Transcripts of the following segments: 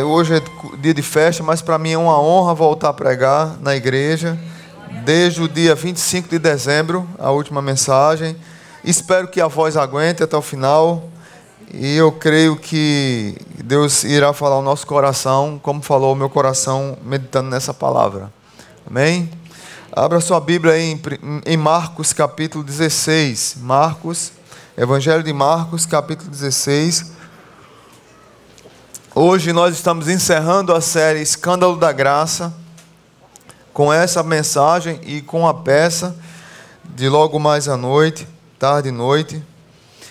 hoje é dia de festa, mas para mim é uma honra voltar a pregar na igreja, desde o dia 25 de dezembro, a última mensagem. Espero que a voz aguente até o final, e eu creio que Deus irá falar ao nosso coração, como falou o meu coração, meditando nessa palavra. Amém? Abra sua Bíblia aí em Marcos capítulo 16. Marcos, Evangelho de Marcos capítulo 16. Hoje nós estamos encerrando a série Escândalo da Graça, com essa mensagem e com a peça de logo mais à noite, tarde e noite.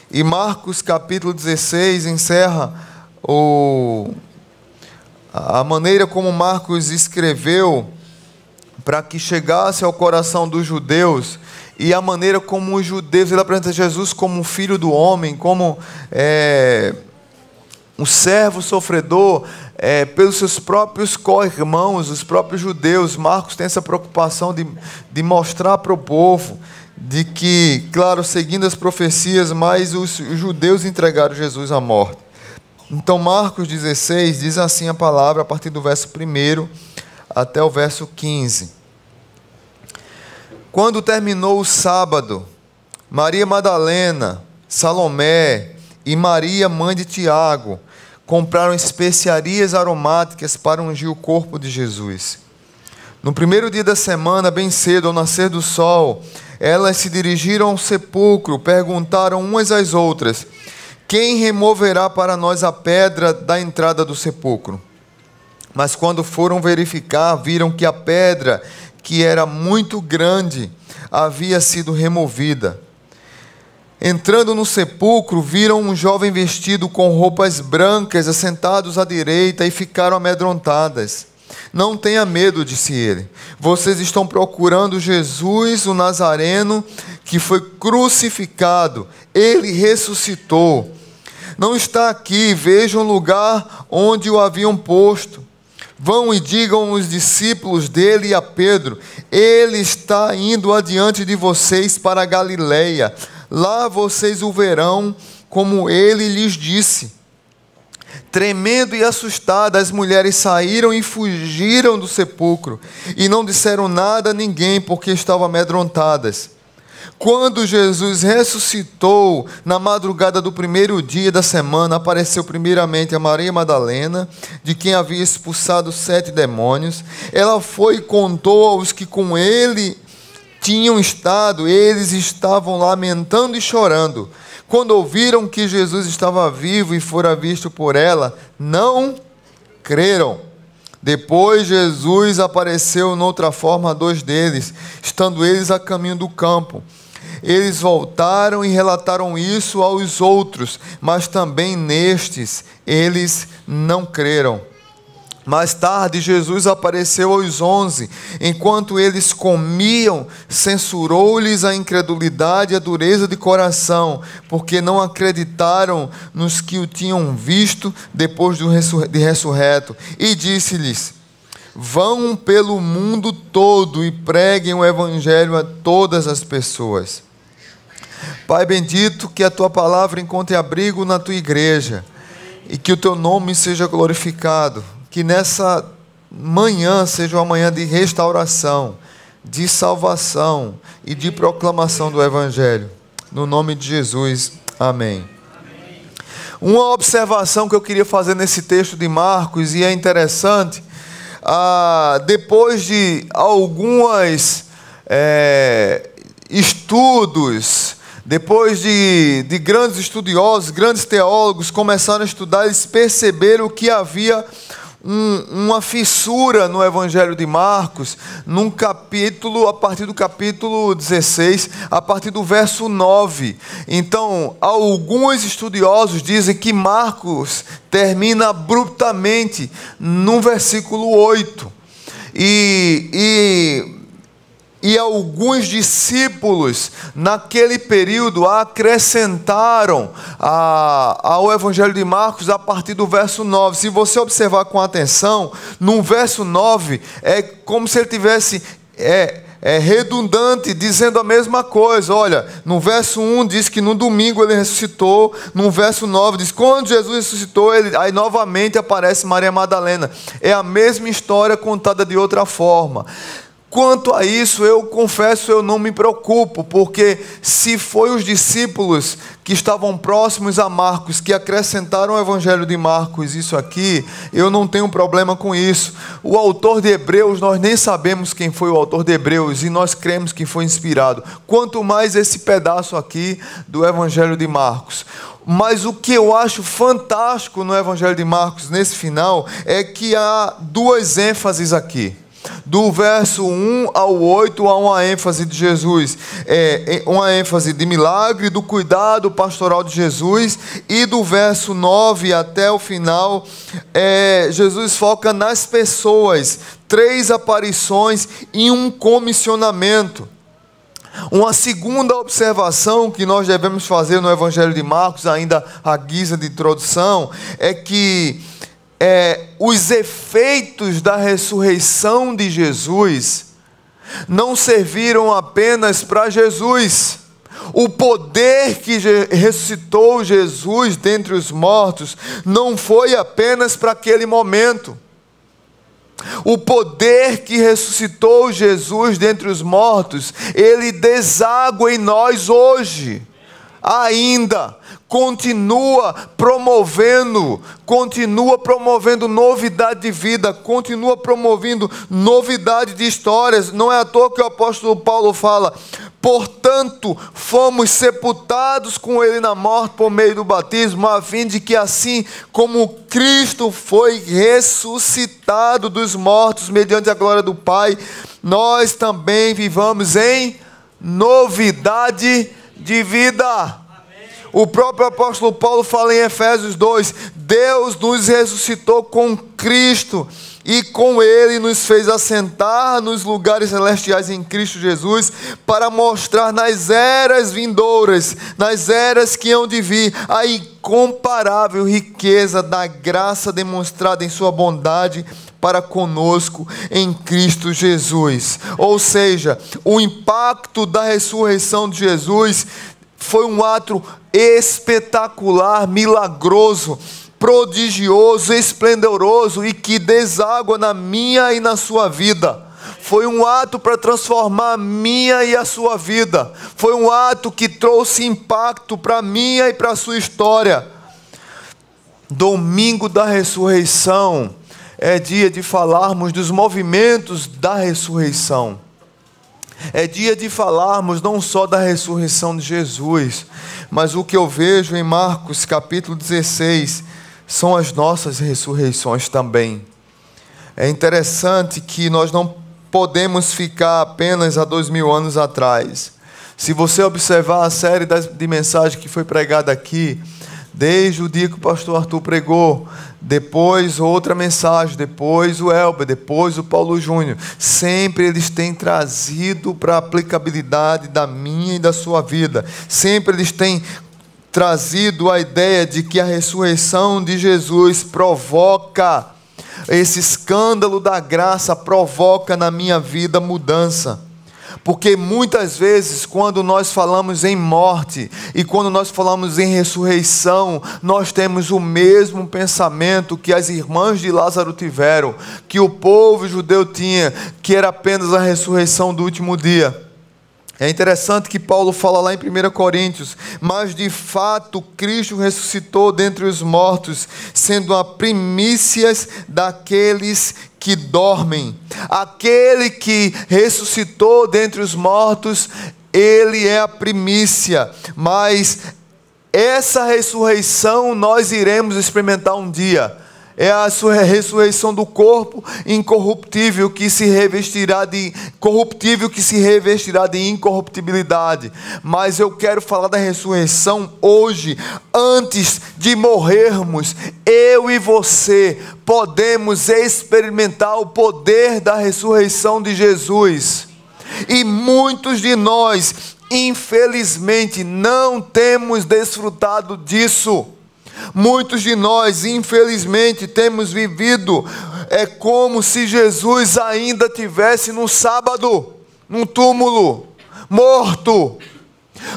E Marcos capítulo 16 encerra a maneira como Marcos escreveu para que chegasse ao coração dos judeus, e a maneira como os judeus, ele apresenta Jesus como um filho do homem, como um servo sofredor pelos seus próprios co-irmãos, os próprios judeus. Marcos tem essa preocupação de mostrar para o povo de que, claro, seguindo as profecias, mas os judeus entregaram Jesus à morte. Então Marcos 16 diz assim a palavra, a partir do verso 1 até o verso 15. Quando terminou o sábado, Maria Madalena, Salomé e Maria, mãe de Tiago, compraram especiarias aromáticas para ungir o corpo de Jesus. No primeiro dia da semana, bem cedo, ao nascer do sol, elas se dirigiram ao sepulcro, perguntaram umas às outras: quem removerá para nós a pedra da entrada do sepulcro? Mas quando foram verificar, viram que a pedra, que era muito grande, havia sido removida. Entrando no sepulcro, viram um jovem vestido com roupas brancas, assentados à direita, e ficaram amedrontadas. Não tenha medo, disse ele. Vocês estão procurando Jesus, o Nazareno, que foi crucificado. Ele ressuscitou. Não está aqui, vejam o lugar onde o haviam posto. Vão e digam aos discípulos dele e a Pedro: ele está indo adiante de vocês para a Galileia. Lá vocês o verão, como ele lhes disse. Tremendo e assustada, as mulheres saíram e fugiram do sepulcro, e não disseram nada a ninguém, porque estavam amedrontadas. Quando Jesus ressuscitou, na madrugada do primeiro dia da semana, apareceu primeiramente a Maria Madalena, de quem havia expulsado 7 demônios. Ela foi e contou aos que com ele tinham estado. Eles estavam lamentando e chorando. Quando ouviram que Jesus estava vivo e fora visto por ela, não creram. Depois Jesus apareceu noutra forma a 2 deles, estando eles a caminho do campo. Eles voltaram e relataram isso aos outros, mas também nestes eles não creram. Mais tarde, Jesus apareceu aos 11. Enquanto eles comiam, censurou-lhes a incredulidade e a dureza de coração, porque não acreditaram nos que o tinham visto depois de ressurreto. E disse-lhes: vão pelo mundo todo e preguem o evangelho a todas as pessoas. Pai bendito, que a tua palavra encontre abrigo na tua igreja e que o teu nome seja glorificado. Que nessa manhã seja uma manhã de restauração, de salvação e de proclamação do Evangelho. No nome de Jesus, amém. Uma observação que eu queria fazer nesse texto de Marcos, e é interessante, depois de alguns estudos, depois de grandes estudiosos, grandes teólogos começaram a estudar, eles perceberam que havia uma fissura no Evangelho de Marcos, num capítulo, a partir do capítulo 16, a partir do verso 9. Então, alguns estudiosos dizem que Marcos termina abruptamente no versículo 8. E alguns discípulos, naquele período, acrescentaram ao Evangelho de Marcos a partir do verso 9. Se você observar com atenção, no verso 9, é como se ele tivesse redundante, dizendo a mesma coisa. Olha, no verso 1 diz que no domingo ele ressuscitou, no verso 9 diz, quando Jesus ressuscitou, aí novamente aparece Maria Madalena. É a mesma história contada de outra forma. Quanto a isso, eu confesso, eu não me preocupo, porque se foi os discípulos que estavam próximos a Marcos, que acrescentaram ao Evangelho de Marcos isso aqui, eu não tenho problema com isso. O autor de Hebreus, nós nem sabemos quem foi o autor de Hebreus, e nós cremos que foi inspirado. Quanto mais esse pedaço aqui do Evangelho de Marcos. Mas o que eu acho fantástico no Evangelho de Marcos, nesse final, é que há duas ênfases aqui. Do verso 1 ao 8 há uma ênfase de Jesus, uma ênfase de milagre, do cuidado pastoral de Jesus, e do verso 9 até o final, Jesus foca nas pessoas, 3 aparições e um comissionamento. Uma segunda observação que nós devemos fazer no Evangelho de Marcos, ainda à guisa de introdução, é que os efeitos da ressurreição de Jesus não serviram apenas para Jesus. O poder que ressuscitou Jesus dentre os mortos não foi apenas para aquele momento. O poder que ressuscitou Jesus dentre os mortos, ele deságua em nós hoje. Ainda continua promovendo novidade de vida, continua promovendo novidade de histórias. Não é à toa que o apóstolo Paulo fala: portanto, fomos sepultados com ele na morte por meio do batismo, a fim de que assim como Cristo foi ressuscitado dos mortos mediante a glória do Pai, nós também vivamos em novidade de vida. Amém. O próprio apóstolo Paulo fala em Efésios 2, Deus nos ressuscitou com Cristo e com Ele nos fez assentar nos lugares celestiais em Cristo Jesus, para mostrar nas eras vindouras, nas eras que hão de vir, a incomparável riqueza da graça demonstrada em sua bondade para conosco em Cristo Jesus. Ou seja, o impacto da ressurreição de Jesus foi um ato espetacular, milagroso, prodigioso, esplendoroso, e que deságua na minha e na sua vida. Foi um ato para transformar a minha e a sua vida. Foi um ato que trouxe impacto para a minha e para a sua história. Domingo da ressurreição é dia de falarmos dos movimentos da ressurreição. É dia de falarmos não só da ressurreição de Jesus, mas o que eu vejo em Marcos capítulo 16 são as nossas ressurreições também. É interessante que nós não podemos ficar apenas há 2000 anos atrás. Se você observar a série de mensagens que foi pregada aqui, desde o dia que o pastor Arthur pregou, depois outra mensagem, depois o Elber, depois o Paulo Júnior, sempre eles têm trazido para a aplicabilidade da minha e da sua vida. Sempre eles têm trazido a ideia de que a ressurreição de Jesus provoca, esse escândalo da graça provoca na minha vida mudança. Porque muitas vezes, quando nós falamos em morte e quando nós falamos em ressurreição, nós temos o mesmo pensamento que as irmãs de Lázaro tiveram, que o povo judeu tinha, que era apenas a ressurreição do último dia. É interessante que Paulo fala lá em 1 Coríntios, mas de fato Cristo ressuscitou dentre os mortos, sendo a primícias daqueles que dormem. Aquele que ressuscitou dentre os mortos, ele é a primícia, mas essa ressurreição nós iremos experimentar um dia. É a ressurreição do corpo incorruptível que se revestirá de corruptível, que se revestirá de incorruptibilidade. Mas eu quero falar da ressurreição hoje. Antes de morrermos, eu e você podemos experimentar o poder da ressurreição de Jesus. E muitos de nós, infelizmente, não temos desfrutado disso. Muitos de nós, infelizmente, temos vivido como se Jesus ainda estivesse no sábado. num túmulo, morto.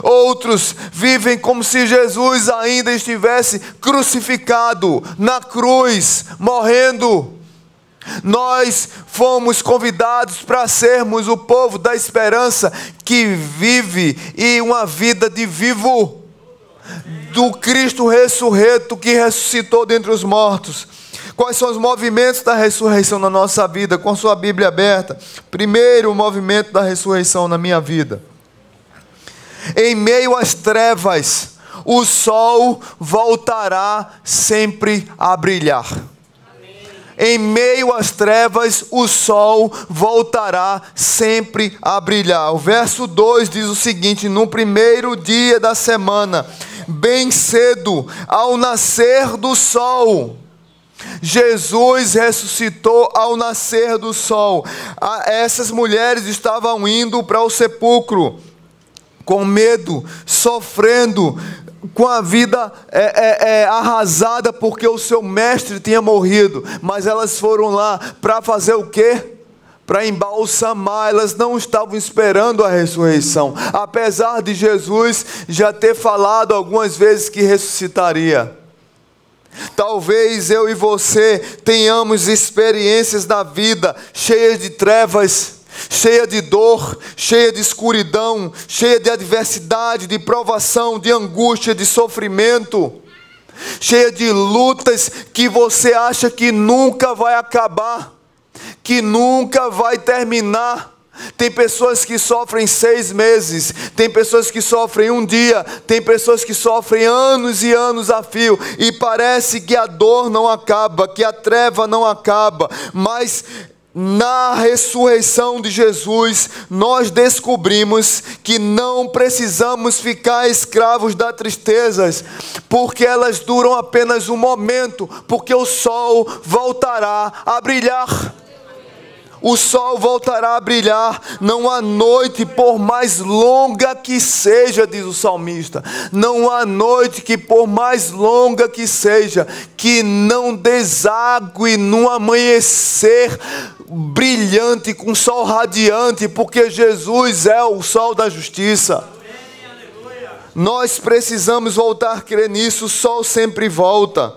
Outros vivem como se Jesus ainda estivesse crucificado na cruz, morrendo. Nós fomos convidados para sermos o povo da esperança que vive e uma vida de vivo do Cristo ressurreto que ressuscitou dentre os mortos. Quais são os movimentos da ressurreição na nossa vida? Com sua Bíblia aberta. Primeiro movimento da ressurreição na minha vida. Em meio às trevas, o sol voltará sempre a brilhar. Em meio às trevas, o sol voltará sempre a brilhar. O verso 2 diz o seguinte: no primeiro dia da semana, bem cedo, ao nascer do sol, Jesus ressuscitou ao nascer do sol. Essas mulheres estavam indo para o sepulcro, com medo, sofrendo, com a vida arrasada, porque o seu mestre tinha morrido. Mas elas foram lá para fazer o quê? Para embalsamar. Elas não estavam esperando a ressurreição, apesar de Jesus já ter falado algumas vezes que ressuscitaria. Talvez eu e você tenhamos experiências da vida cheias de trevas, cheia de dor, cheia de escuridão, cheia de adversidade, de provação, de angústia, de sofrimento, cheia de lutas que você acha que nunca vai acabar, que nunca vai terminar. Tem pessoas que sofrem 6 meses, tem pessoas que sofrem um dia, tem pessoas que sofrem anos e anos a fio, e parece que a dor não acaba, que a treva não acaba, mas na ressurreição de Jesus, nós descobrimos que não precisamos ficar escravos das tristezas, porque elas duram apenas um momento, porque o sol voltará a brilhar. O sol voltará a brilhar. Não há noite, por mais longa que seja, diz o salmista, não há noite que, por mais longa que seja, que não desague num amanhecer brilhante, com sol radiante, porque Jesus é o sol da justiça. Nós precisamos voltar a crer nisso. O sol sempre volta.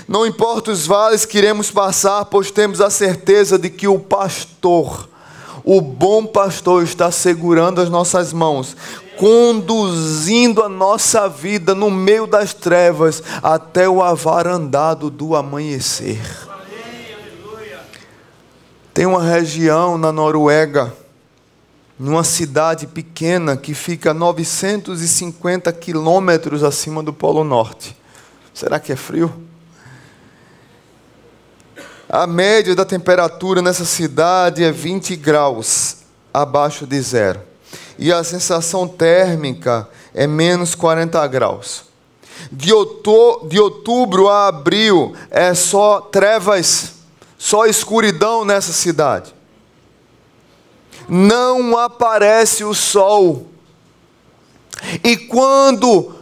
Não importa os vales que iremos passar, pois temos a certeza de que o pastor, o bom pastor, está segurando as nossas mãos, conduzindo a nossa vida no meio das trevas até o avarandado do amanhecer. Tem uma região na Noruega, numa cidade pequena que fica a 950 quilômetros acima do Polo Norte. Será que é frio? A média da temperatura nessa cidade é 20 graus abaixo de zero. E a sensação térmica é menos 40 graus. De outubro a abril é só trevas, só escuridão nessa cidade. Não aparece o sol. E quando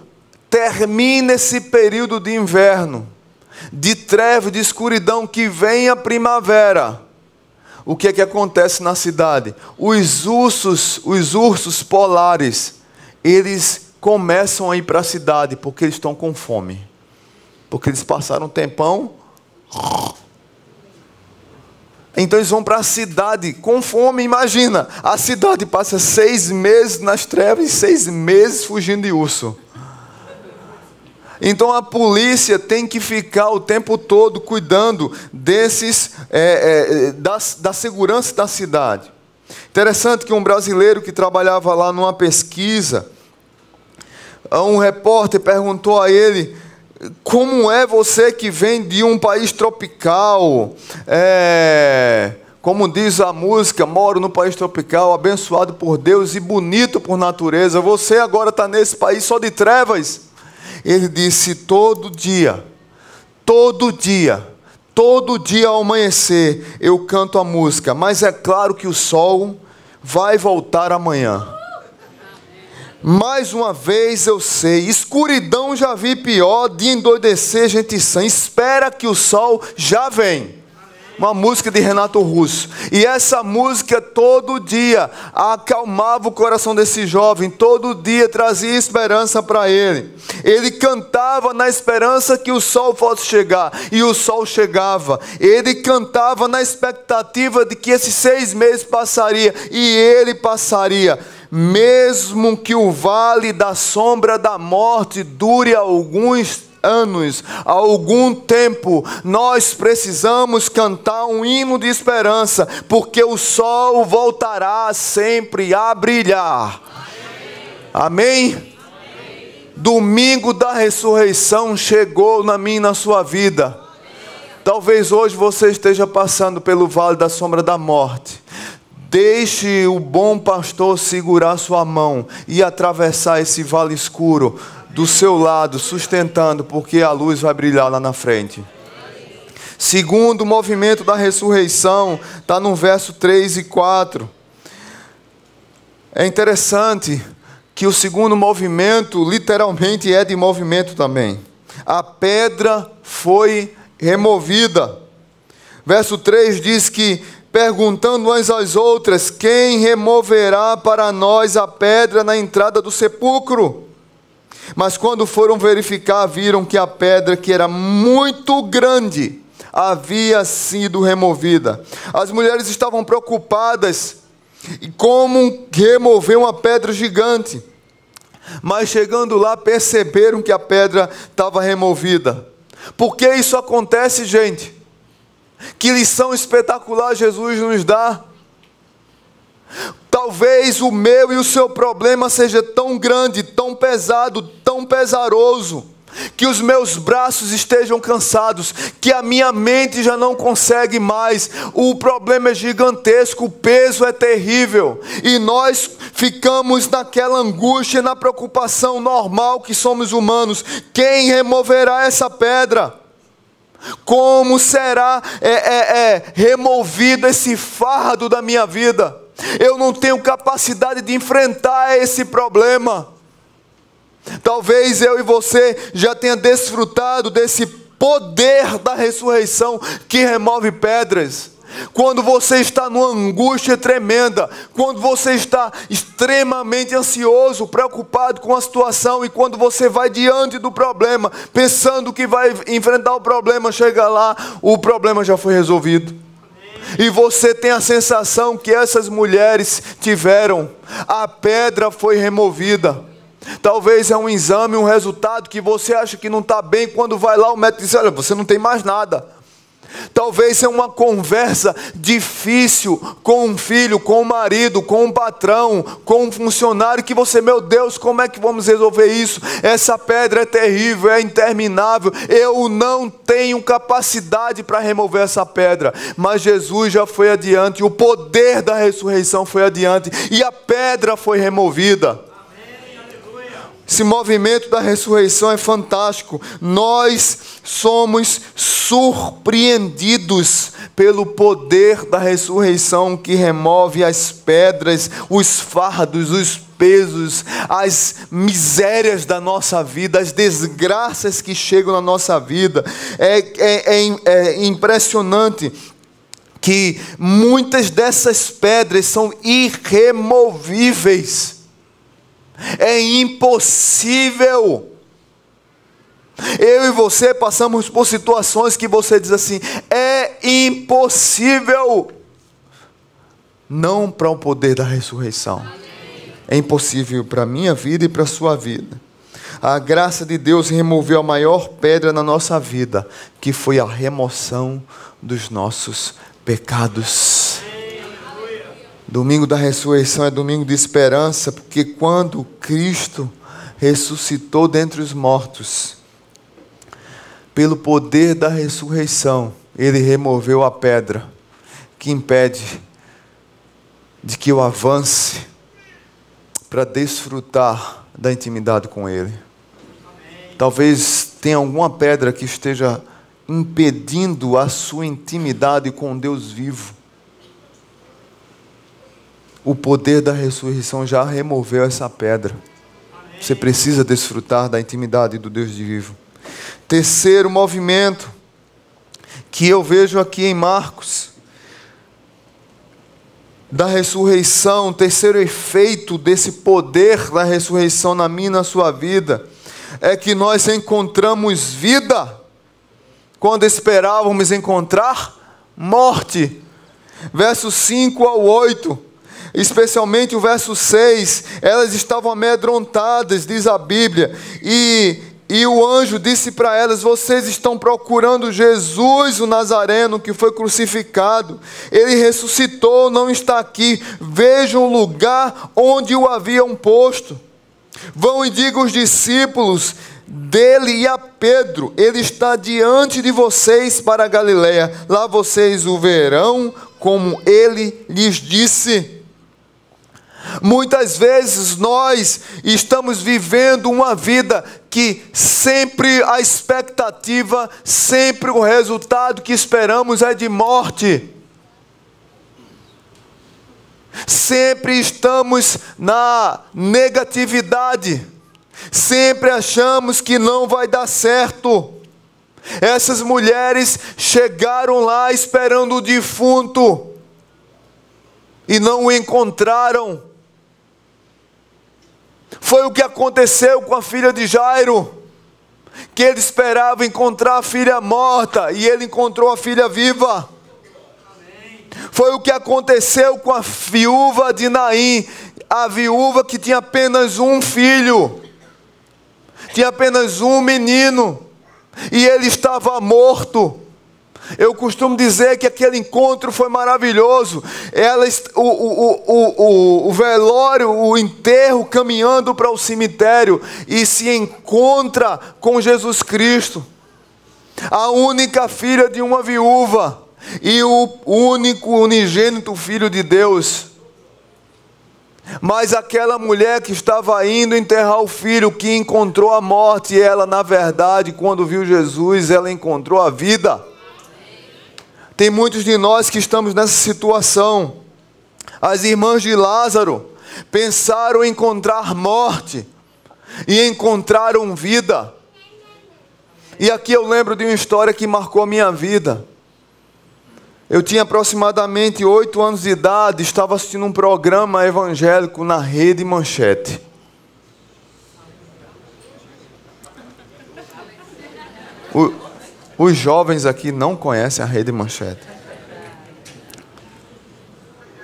termina esse período de inverno, de treva, de escuridão, que vem a primavera, o que é que acontece na cidade? Os ursos polares, eles começam a ir para a cidade, porque eles estão com fome, porque eles passaram um tempão, então eles vão para a cidade com fome. Imagina, a cidade passa 6 meses nas trevas e 6 meses fugindo de urso. Então a polícia tem que ficar o tempo todo cuidando da segurança da cidade. Interessante que um brasileiro que trabalhava lá numa pesquisa, um repórter perguntou a ele: como é você que vem de um país tropical, como diz a música, moro no país tropical, abençoado por Deus e bonito por natureza, você agora está nesse país só de trevas? Ele disse: todo dia ao amanhecer eu canto a música, mas é claro que o sol vai voltar amanhã. Mais uma vez eu sei, escuridão já vi pior, de endoidecer gente sã. Espera que o sol já vem. Uma música de Renato Russo. E essa música todo dia acalmava o coração desse jovem. Todo dia trazia esperança para ele. Ele cantava na esperança que o sol fosse chegar. E o sol chegava. Ele cantava na expectativa de que esses 6 meses passaria. E ele passaria. Mesmo que o vale da sombra da morte dure alguns anos, algum tempo, nós precisamos cantar um hino de esperança, porque o sol voltará sempre a brilhar. Amém? Amém? Domingo da ressurreição chegou na minha e na sua vida. Talvez hoje você esteja passando pelo vale da sombra da morte. Deixe o bom pastor segurar sua mão e atravessar esse vale escuro do seu lado, sustentando, porque a luz vai brilhar lá na frente. Segundo movimento da ressurreição, está no verso 3 e 4. É interessante que o segundo movimento, literalmente é de movimento também. A pedra foi removida. Verso 3 diz que, perguntando umas às outras, quem removerá para nós a pedra na entrada do sepulcro? Mas quando foram verificar, viram que a pedra, que era muito grande, havia sido removida. As mulheres estavam preocupadas em como remover uma pedra gigante. Mas chegando lá, perceberam que a pedra estava removida. Por que isso acontece, gente? Que lição espetacular Jesus nos dá. Talvez o meu e o seu problema seja tão grande, tão pesado, tão pesaroso, que os meus braços estejam cansados, que a minha mente já não consegue mais. O problema é gigantesco, o peso é terrível, e nós ficamos naquela angústia, na preocupação normal que somos humanos. Quem removerá essa pedra? Como será removido esse fardo da minha vida? Eu não tenho capacidade de enfrentar esse problema. Talvez eu e você já tenha desfrutado desse poder da ressurreição que remove pedras. Quando você está numa angústia tremenda, quando você está extremamente ansioso, preocupado com a situação, e quando você vai diante do problema, pensando que vai enfrentar o problema, chega lá, o problema já foi resolvido. E você tem a sensação que essas mulheres tiveram. A pedra foi removida. Talvez é um exame, um resultado que você acha que não está bem. Quando vai lá, o médico diz: olha, você não tem mais nada. Talvez é uma conversa difícil com um filho, com um marido, com um patrão, com um funcionário, que você, meu Deus, como é que vamos resolver isso? Essa pedra é terrível, é interminável, eu não tenho capacidade para remover essa pedra. Mas Jesus já foi adiante, o poder da ressurreição foi adiante, e a pedra foi removida. Esse movimento da ressurreição é fantástico. Nós somos surpreendidos pelo poder da ressurreição, que remove as pedras, os fardos, os pesos, as misérias da nossa vida, as desgraças que chegam na nossa vida. É impressionante que muitas dessas pedras são irremovíveis. É impossível. Eu e você passamos por situações que você diz assim: é impossível. Não para o poder da ressurreição. É impossível para a minha vida e para a sua vida. A graça de Deus removeu a maior pedra na nossa vida, que foi a remoção dos nossos pecados. Domingo da ressurreição é domingo de esperança, porque quando Cristo ressuscitou dentre os mortos, pelo poder da ressurreição, Ele removeu a pedra que impede de que eu avance para desfrutar da intimidade com Ele. Talvez tenha alguma pedra que esteja impedindo a sua intimidade com Deus vivo. O poder da ressurreição já removeu essa pedra. Você precisa desfrutar da intimidade do Deus vivo. Terceiro movimento que eu vejo aqui em Marcos, da ressurreição, o terceiro efeito desse poder da ressurreição na minha e na sua vida, é que nós encontramos vida quando esperávamos encontrar morte. Versos 5 ao 8, especialmente o verso 6, elas estavam amedrontadas, diz a Bíblia, e o anjo disse para elas: vocês estão procurando Jesus, o Nazareno, que foi crucificado. Ele ressuscitou, não está aqui. Vejam o lugar onde o haviam posto. Vão e digam aos discípulos dele e a Pedro: ele está diante de vocês para a Galileia. Lá vocês o verão, como ele lhes disse. Muitas vezes nós estamos vivendo uma vida que sempre a expectativa, sempre o resultado que esperamos é de morte. Sempre estamos na negatividade. Sempre achamos que não vai dar certo. Essas mulheres chegaram lá esperando o defunto e não o encontraram. Foi o que aconteceu com a filha de Jairo, que ele esperava encontrar a filha morta e ele encontrou a filha viva. Foi o que aconteceu com a viúva de Naim, a viúva que tinha apenas um filho, tinha apenas um menino, e ele estava morto. Eu costumo dizer que aquele encontro foi maravilhoso. O velório, o enterro, caminhando para o cemitério, e se encontra com Jesus Cristo, a única filha de uma viúva e o único unigênito Filho de Deus. Mas aquela mulher que estava indo enterrar o filho, que encontrou a morte, ela, na verdade, quando viu Jesus, ela encontrou a vida. Tem muitos de nós que estamos nessa situação. As irmãs de Lázaro pensaram em encontrar morte e encontraram vida. E aqui eu lembro de uma história que marcou a minha vida. Eu tinha aproximadamente 8 anos de idade, estava assistindo um programa evangélico na Rede Manchete. Os jovens aqui não conhecem a Rede Manchete.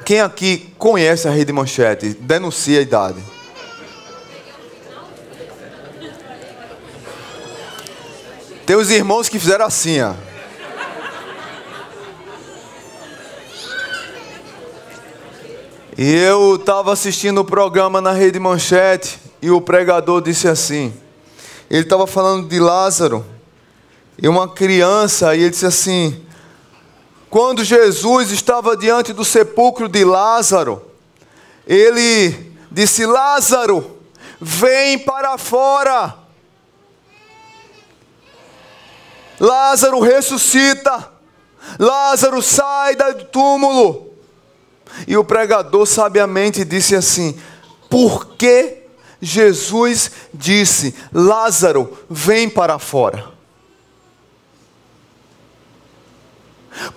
Quem aqui conhece a Rede Manchete, denuncia a idade. Tem os irmãos que fizeram assim, ó. E eu estava assistindo o programa na Rede Manchete e o pregador disse assim, ele estava falando de Lázaro e uma criança, e ele disse assim: quando Jesus estava diante do sepulcro de Lázaro, ele disse: Lázaro, vem para fora. Lázaro, ressuscita. Lázaro, sai do túmulo. E o pregador sabiamente disse assim: por que Jesus disse: Lázaro, vem para fora?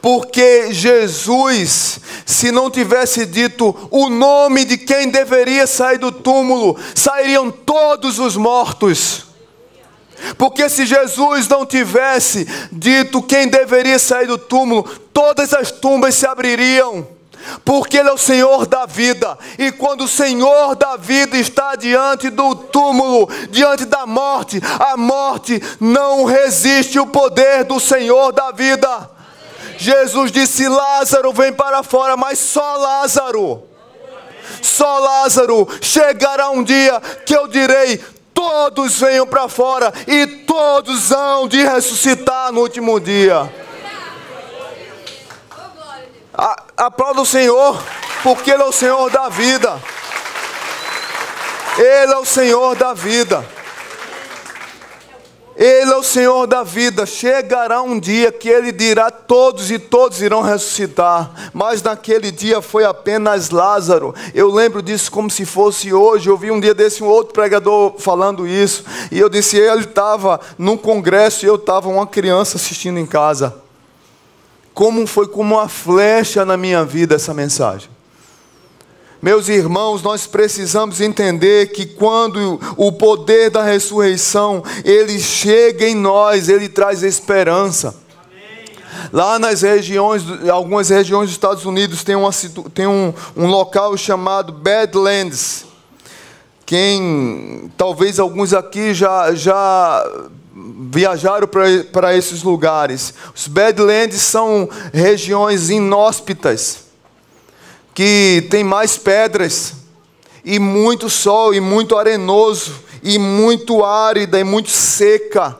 Porque Jesus, se não tivesse dito o nome de quem deveria sair do túmulo, sairiam todos os mortos. Porque se Jesus não tivesse dito quem deveria sair do túmulo, todas as tumbas se abririam. Porque Ele é o Senhor da vida, e quando o Senhor da vida está diante do túmulo, diante da morte, a morte não resiste o poder do Senhor da vida. Jesus disse: Lázaro, vem para fora. Mas só Lázaro, chegará um dia que eu direi: todos venham para fora, e todos hão de ressuscitar no último dia. Aplauda o Senhor, porque Ele é o Senhor da vida. Ele é o Senhor da vida. Ele é o Senhor da vida. Chegará um dia que Ele dirá: todos e todos irão ressuscitar. Mas naquele dia foi apenas Lázaro. Eu lembro disso como se fosse hoje. Eu vi um dia desse um outro pregador falando isso, e eu disse: ele estava num congresso e eu estava uma criança assistindo em casa. Foi como uma flecha na minha vida essa mensagem. Meus irmãos, nós precisamos entender que quando o poder da ressurreição, ele chega em nós, ele traz esperança. Lá nas regiões, algumas regiões dos Estados Unidos, tem um local chamado Badlands. Talvez alguns aqui já viajaram para esses lugares. Os Badlands são regiões inóspitas, que tem mais pedras, e muito sol, e muito arenoso, e muito árida, e muito seca.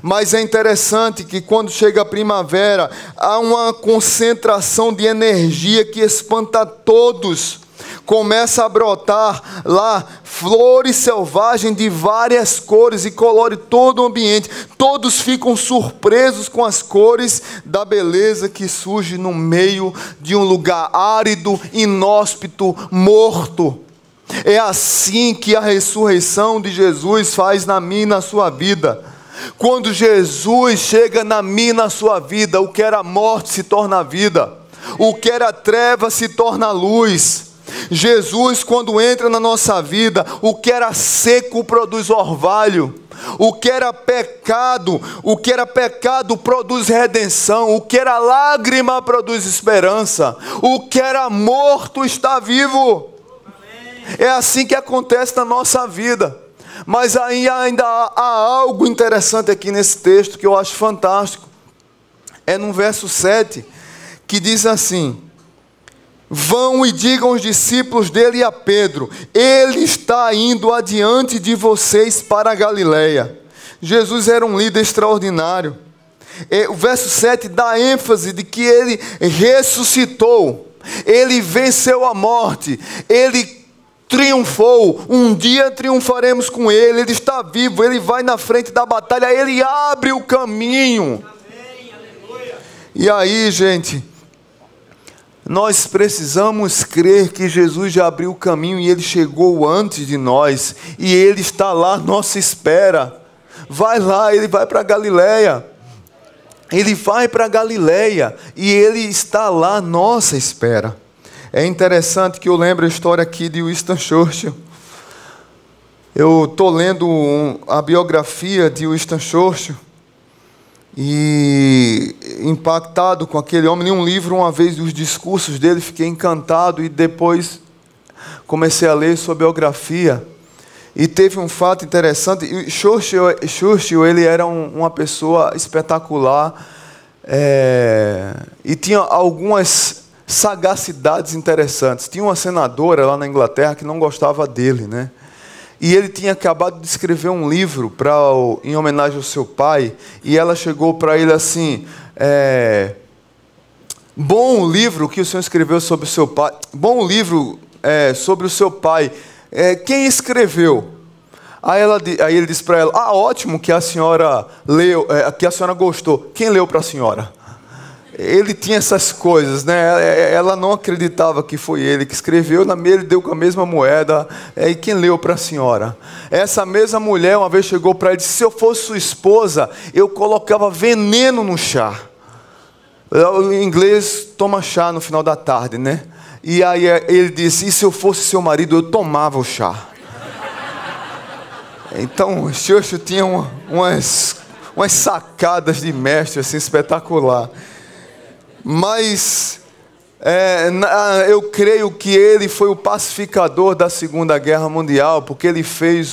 Mas é interessante que quando chega a primavera, há uma concentração de energia que espanta todos. Começa a brotar lá flores selvagens de várias cores e colore todo o ambiente. Todos ficam surpresos com as cores da beleza que surge no meio de um lugar árido, inóspito, morto. É assim que a ressurreição de Jesus faz na minha e na sua vida. Quando Jesus chega na minha e na sua vida, o que era morte se torna vida, o que era treva se torna luz. Jesus, quando entra na nossa vida, o que era seco produz orvalho, o que era pecado produz redenção, o que era lágrima produz esperança, o que era morto está vivo. É assim que acontece na nossa vida. Mas ainda há algo interessante aqui nesse texto que eu acho fantástico. É no verso 7, que diz assim: vão e digam aos discípulos dele e a Pedro, ele está indo adiante de vocês para a Galileia. Jesus era um líder extraordinário. O verso 7 dá ênfase de que ele ressuscitou, ele venceu a morte, ele triunfou, um dia triunfaremos com ele, ele está vivo, ele vai na frente da batalha, ele abre o caminho. Amém, aleluia. E aí, gente, nós precisamos crer que Jesus já abriu o caminho e ele chegou antes de nós, e ele está lá à nossa espera. Vai lá, ele vai para Galileia. Ele vai para Galileia e ele está lá à nossa espera. É interessante que eu lembro a história aqui de Winston Churchill. Eu estou lendo a biografia de Winston Churchill e impactado com aquele homem. Li um livro uma vez dos discursos dele, fiquei encantado e depois comecei a ler sua biografia. E teve um fato interessante. Churchill ele era uma pessoa espetacular e tinha algumas sagacidades interessantes. Tinha uma senadora lá na Inglaterra que não gostava dele, né? E ele tinha acabado de escrever um livro em homenagem ao seu pai, e ela chegou para ele assim: bom o livro que o senhor escreveu sobre o seu pai, bom o livro sobre o seu pai, quem escreveu? Aí ele disse para ela: ótimo que a senhora leu, que a senhora gostou, quem leu para a senhora? Ele tinha essas coisas, né? Ela não acreditava que foi ele que escreveu, ele deu com a mesma moeda, e quem leu para a senhora? Essa mesma mulher uma vez chegou para ele e disse: se eu fosse sua esposa, eu colocava veneno no chá. Em inglês, toma chá no final da tarde, né? E aí ele disse: e se eu fosse seu marido, eu tomava o chá. Então, o Churchill tinha umas sacadas de mestre assim, espetacular. Mas eu creio que ele foi o pacificador da Segunda Guerra Mundial, porque ele fez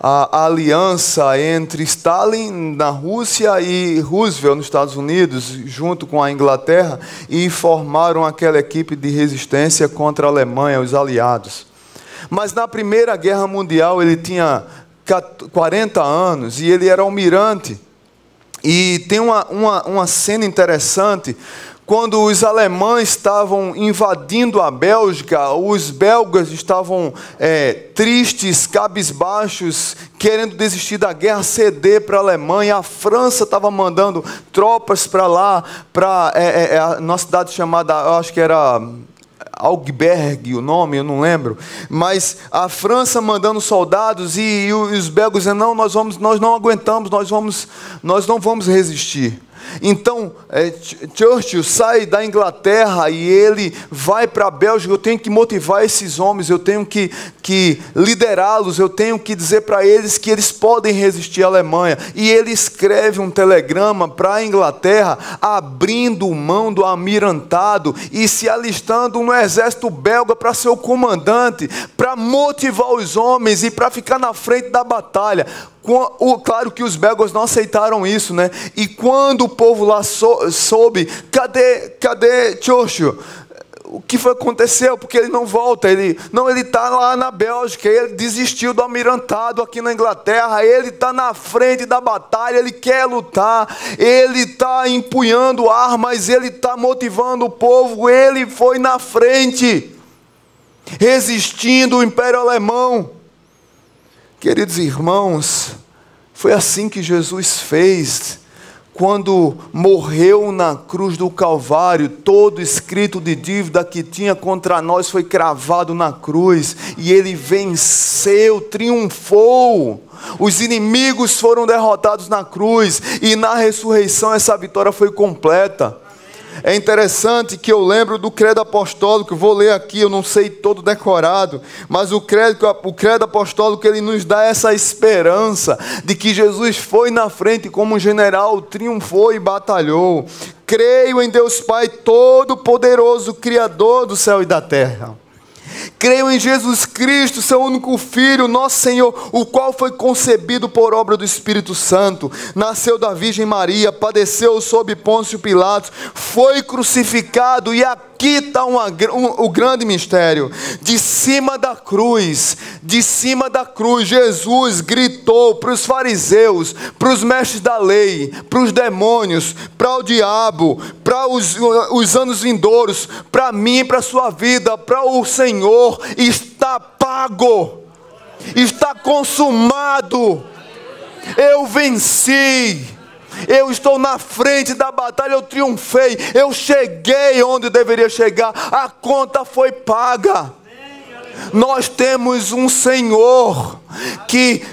a aliança entre Stalin na Rússia e Roosevelt nos Estados Unidos, junto com a Inglaterra, e formaram aquela equipe de resistência contra a Alemanha, os aliados. Mas na Primeira Guerra Mundial ele tinha 40 anos e ele era almirante. E tem uma cena interessante. Quando os alemães estavam invadindo a Bélgica, os belgas estavam tristes, cabisbaixos, querendo desistir da guerra, ceder para a Alemanha. A França estava mandando tropas para lá, para uma cidade chamada, eu acho que era Augsburg, o nome, eu não lembro. Mas a França mandando soldados e os belgas dizendo: não, nós não aguentamos, nós não vamos resistir. Então, Churchill sai da Inglaterra e ele vai para a Bélgica. Eu tenho que motivar esses homens, eu tenho que liderá-los, eu tenho que dizer para eles que eles podem resistir à Alemanha. E ele escreve um telegrama para a Inglaterra, abrindo mão do almirantado e se alistando no exército belga para ser o comandante, para motivar os homens e para ficar na frente da batalha. Claro que os belgas não aceitaram isso, né? E quando o povo lá soube, cadê Churchill? O que aconteceu? Porque ele não volta, ele está lá na Bélgica, ele desistiu do almirantado aqui na Inglaterra, ele está na frente da batalha, ele quer lutar, ele está empunhando armas, ele está motivando o povo, ele foi na frente, resistindo o Império Alemão. Queridos irmãos, foi assim que Jesus fez, quando morreu na cruz do Calvário. Todo escrito de dívida que tinha contra nós foi cravado na cruz, e ele venceu, triunfou. Os inimigos foram derrotados na cruz, e na ressurreição essa vitória foi completa. É interessante que eu lembro do credo apostólico, vou ler aqui, eu não sei todo decorado, mas o credo apostólico, ele nos dá essa esperança de que Jesus foi na frente como um general, triunfou e batalhou. Creio em Deus Pai Todo-Poderoso, Criador do céu e da terra. Creio em Jesus Cristo, seu único Filho, nosso Senhor, o qual foi concebido por obra do Espírito Santo, nasceu da Virgem Maria, padeceu sob Pôncio Pilatos, foi crucificado, e aqui está o grande mistério. De cima da cruz, Jesus gritou para os fariseus, para os mestres da lei, para os demônios, para o diabo, para os anos vindouros, para mim e para a sua vida, para o Senhor: está pago, está consumado, eu venci, eu estou na frente da batalha, eu triunfei, eu cheguei onde deveria chegar, a conta foi paga. Nós temos um Senhor que,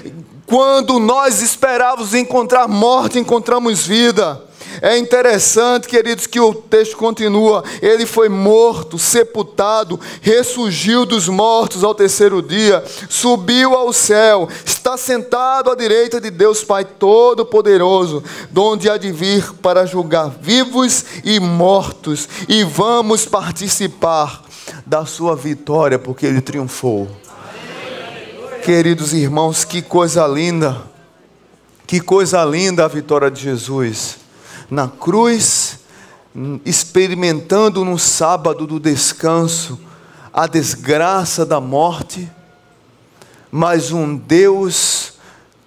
quando nós esperávamos encontrar morte, encontramos vida. É interessante, queridos, que o texto continua: ele foi morto, sepultado, ressurgiu dos mortos ao terceiro dia, subiu ao céu, está sentado à direita de Deus Pai Todo-Poderoso, donde há de vir para julgar vivos e mortos, e vamos participar da sua vitória, porque ele triunfou. Queridos irmãos, que coisa linda a vitória de Jesus na cruz, experimentando no sábado do descanso a desgraça da morte, mas um Deus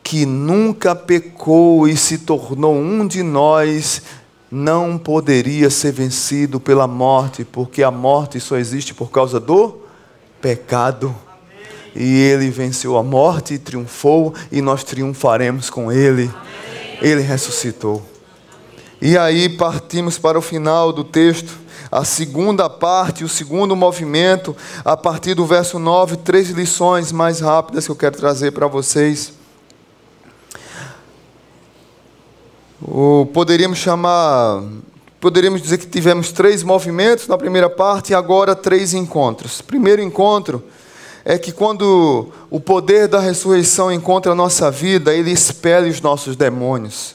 que nunca pecou e se tornou um de nós, não poderia ser vencido pela morte, porque a morte só existe por causa do pecado. E ele venceu a morte e triunfou, e nós triunfaremos com ele. Ele ressuscitou. E aí partimos para o final do texto, a segunda parte, o segundo movimento, a partir do verso 9, 3 lições mais rápidas que eu quero trazer para vocês. Poderíamos dizer que tivemos 3 movimentos na primeira parte, e agora 3 encontros. Primeiro encontro é que quando o poder da ressurreição encontra a nossa vida, ele expele os nossos demônios.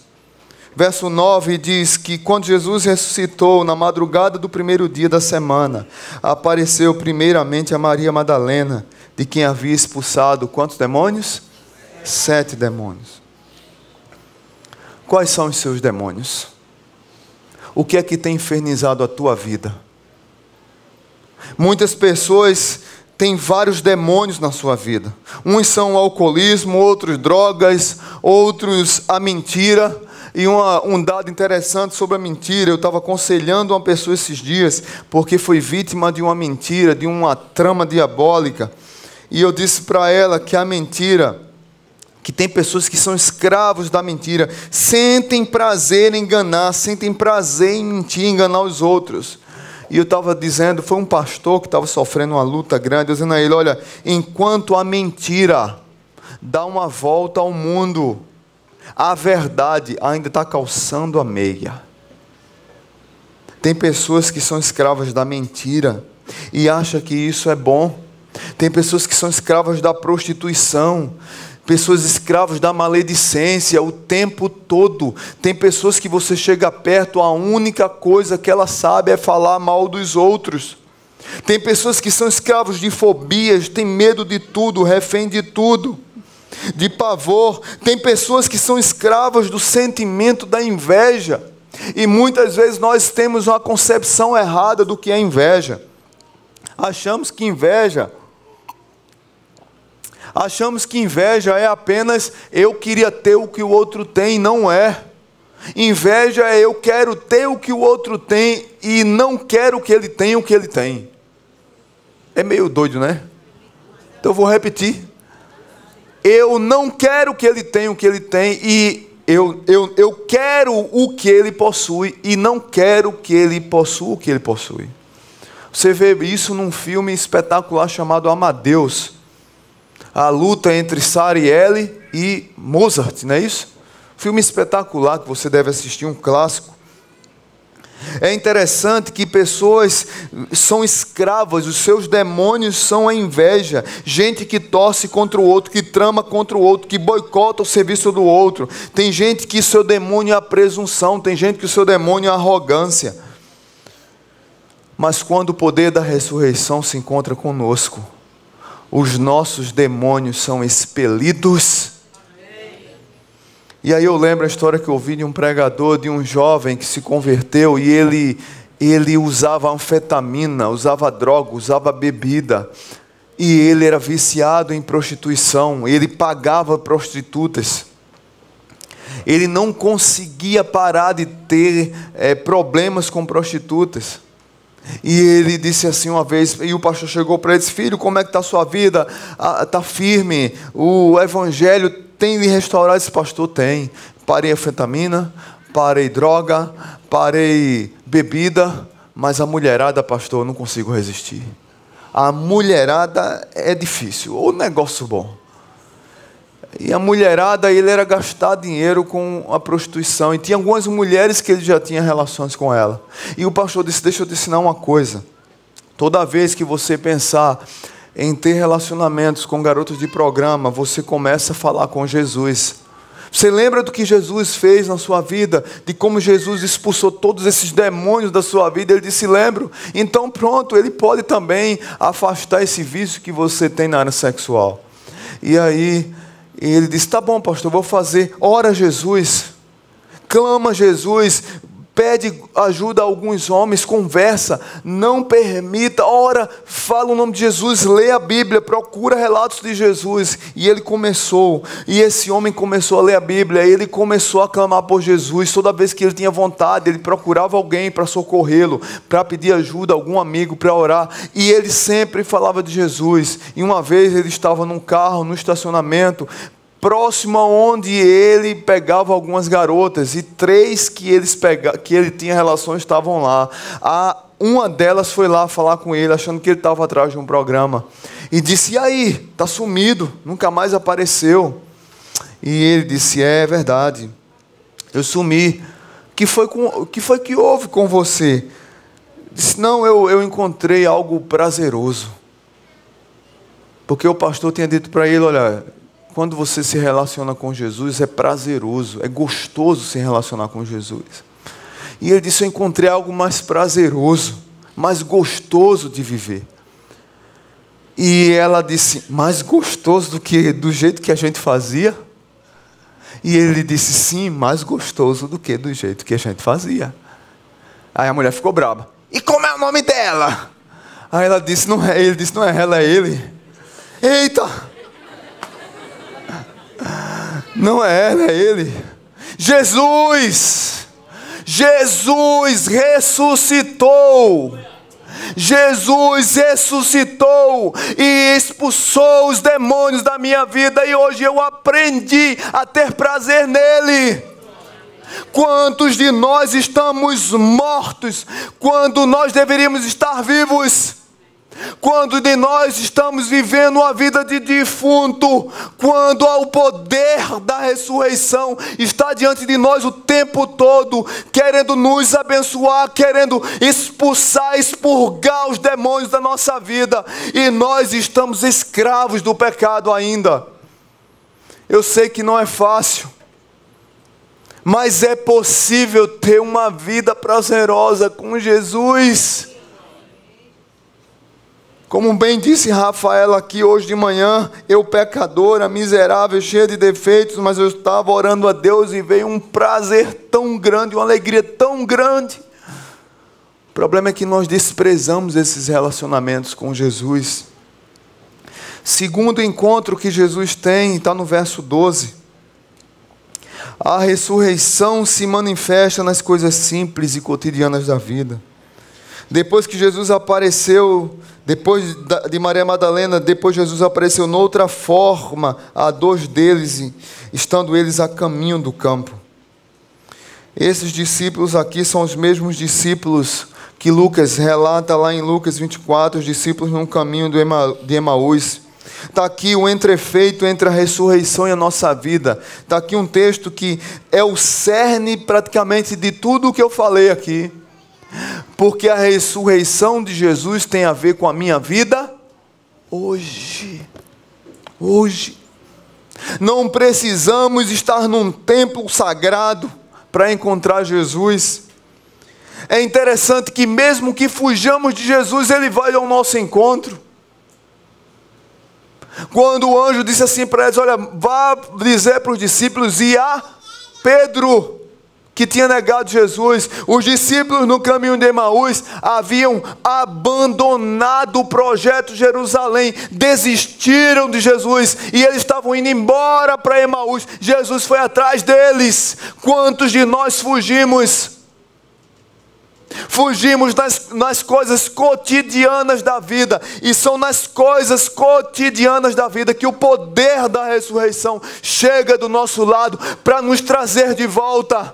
Verso 9 diz que quando Jesus ressuscitou na madrugada do primeiro dia da semana, apareceu primeiramente a Maria Madalena, de quem havia expulsado quantos demônios? 7 demônios. Quais são os seus demônios? O que é que tem infernizado a tua vida? Muitas pessoas têm vários demônios na sua vida. Uns são o alcoolismo, outros drogas, outros a mentira. E um dado interessante sobre a mentira: eu estava aconselhando uma pessoa esses dias, porque foi vítima de uma mentira, de uma trama diabólica. E eu disse para ela que a mentira, que tem pessoas que são escravos da mentira, sentem prazer em enganar, sentem prazer em mentir, enganar os outros. E eu estava dizendo, foi um pastor que estava sofrendo uma luta grande, dizendo a ele: olha, enquanto a mentira dá uma volta ao mundo, a verdade ainda está calçando a meia. Tem pessoas que são escravas da mentira e acham que isso é bom. Tem pessoas que são escravas da prostituição, pessoas escravas da maledicência o tempo todo. Tem pessoas que você chega perto, a única coisa que ela sabe é falar mal dos outros. Tem pessoas que são escravos de fobias, tem medo de tudo, refém de tudo, de pavor. Tem pessoas que são escravas do sentimento da inveja. E muitas vezes nós temos uma concepção errada do que é inveja. Achamos que inveja é apenas eu queria ter o que o outro tem. Não é. Inveja é eu quero ter o que o outro tem e não quero que ele tenha o que ele tem. É meio doido, né? Então eu vou repetir. Eu não quero que ele tenha o que ele tem e eu quero o que ele possui e não quero que ele possua o que ele possui. Você vê isso num filme espetacular chamado Amadeus. A luta entre Sarajevo e Mozart, não é isso? Filme espetacular que você deve assistir, um clássico. É interessante que pessoas são escravas, os seus demônios são a inveja. Gente que torce contra o outro, que trama contra o outro, que boicota o serviço do outro. Tem gente que seu demônio é a presunção, tem gente que o seu demônio é a arrogância. Mas quando o poder da ressurreição se encontra conosco, os nossos demônios são expelidos. E aí eu lembro a história que eu ouvi de um pregador, de um jovem que se converteu e ele usava anfetamina, usava droga, usava bebida. E ele era viciado em prostituição, ele pagava prostitutas. Ele não conseguia parar de ter problemas com prostitutas. E ele disse assim uma vez, e o pastor chegou para ele e disse: filho, como é que está a sua vida? Está firme? O evangelho tem lhe restaurado? Esse pastor tem. Parei anfetamina, parei droga, parei bebida, mas a mulherada, pastor, eu não consigo resistir. A mulherada é difícil, ou negócio bom. E a mulherada, ele era gastar dinheiro com a prostituição. E tinha algumas mulheres que ele já tinha relações com ela. E o pastor disse: deixa eu te ensinar uma coisa. Toda vez que você pensar em ter relacionamentos com garotos de programa, você começa a falar com Jesus. Você lembra do que Jesus fez na sua vida? De como Jesus expulsou todos esses demônios da sua vida? Ele disse: lembro. Então pronto, ele pode também afastar esse vício que você tem na área sexual. E aí ele disse: tá bom, pastor, vou fazer. Ora Jesus, clama Jesus, pede ajuda a alguns homens, conversa, não permita, ora, fala o nome de Jesus, lê a Bíblia, procura relatos de Jesus. E ele começou, e esse homem começou a ler a Bíblia, e ele começou a clamar por Jesus. Toda vez que ele tinha vontade, ele procurava alguém para socorrê-lo, para pedir ajuda, algum amigo para orar, e ele sempre falava de Jesus. E uma vez ele estava num carro, no estacionamento, próximo aonde ele pegava algumas garotas, e 3 que ele tinha relações estavam lá. Uma delas foi lá falar com ele, achando que ele estava atrás de um programa, e disse: e aí, está sumido, nunca mais apareceu. E ele disse: é verdade, eu sumi. O que foi que houve com você? Disse: não, eu encontrei algo prazeroso. Porque o pastor tinha dito para ele: olha, quando você se relaciona com Jesus, é prazeroso, é gostoso se relacionar com Jesus. E ele disse: eu encontrei algo mais prazeroso, mais gostoso de viver. E ela disse: mais gostoso do jeito que a gente fazia? E ele disse: sim, mais gostoso do jeito que a gente fazia. Aí a mulher ficou brava: e como é o nome dela? Aí ela disse: não é ele. Disse: não é ela, é ele. Eita! Não é ela, é ele. Jesus! Jesus ressuscitou! Jesus ressuscitou e expulsou os demônios da minha vida, e hoje eu aprendi a ter prazer nele. Quantos de nós estamos mortos quando nós deveríamos estar vivos? Quando de nós estamos vivendo uma vida de defunto, quando o poder da ressurreição está diante de nós o tempo todo, querendo nos abençoar, querendo expurgar os demônios da nossa vida, e nós estamos escravos do pecado ainda. Eu sei que não é fácil, mas é possível ter uma vida prazerosa com Jesus. Como bem disse Rafaela aqui hoje de manhã, eu pecadora, miserável, cheia de defeitos, mas eu estava orando a Deus e veio um prazer tão grande, uma alegria tão grande. O problema é que nós desprezamos esses relacionamentos com Jesus. Segundo encontro que Jesus tem, está no verso 12. A ressurreição se manifesta nas coisas simples e cotidianas da vida. Depois que Jesus apareceu, depois de Maria Madalena, depois Jesus apareceu noutra forma a dois deles, estando eles a caminho do campo. Esses discípulos aqui são os mesmos discípulos que Lucas relata lá em Lucas 24, os discípulos no caminho de Emaús. Está aqui o entrefeito entre a ressurreição e a nossa vida. Está aqui um texto que é o cerne praticamente de tudo o que eu falei aqui. Porque a ressurreição de Jesus tem a ver com a minha vida hoje. Hoje. Não precisamos estar num templo sagrado para encontrar Jesus. É interessante que mesmo que fujamos de Jesus, Ele vai ao nosso encontro. Quando o anjo disse assim para eles, olha, vá dizer para os discípulos e a Pedro, que tinha negado Jesus. Os discípulos no caminho de Emaús haviam abandonado o projeto Jerusalém, desistiram de Jesus e eles estavam indo embora para Emaús. Jesus foi atrás deles. Quantos de nós fugimos? Fugimos nas coisas cotidianas da vida, e são nas coisas cotidianas da vida que o poder da ressurreição chega do nosso lado para nos trazer de volta,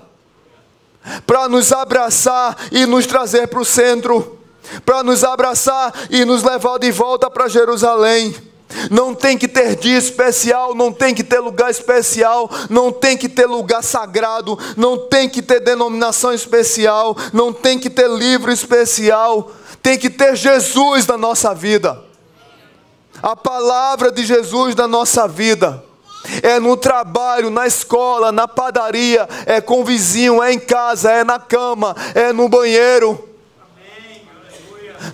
para nos abraçar e nos trazer para o centro, para nos abraçar e nos levar de volta para Jerusalém. Não tem que ter dia especial, não tem que ter lugar especial, não tem que ter lugar sagrado, não tem que ter denominação especial, não tem que ter livro especial, tem que ter Jesus na nossa vida, a palavra de Jesus na nossa vida. É no trabalho, na escola, na padaria, é com o vizinho, é em casa, é na cama, é no banheiro.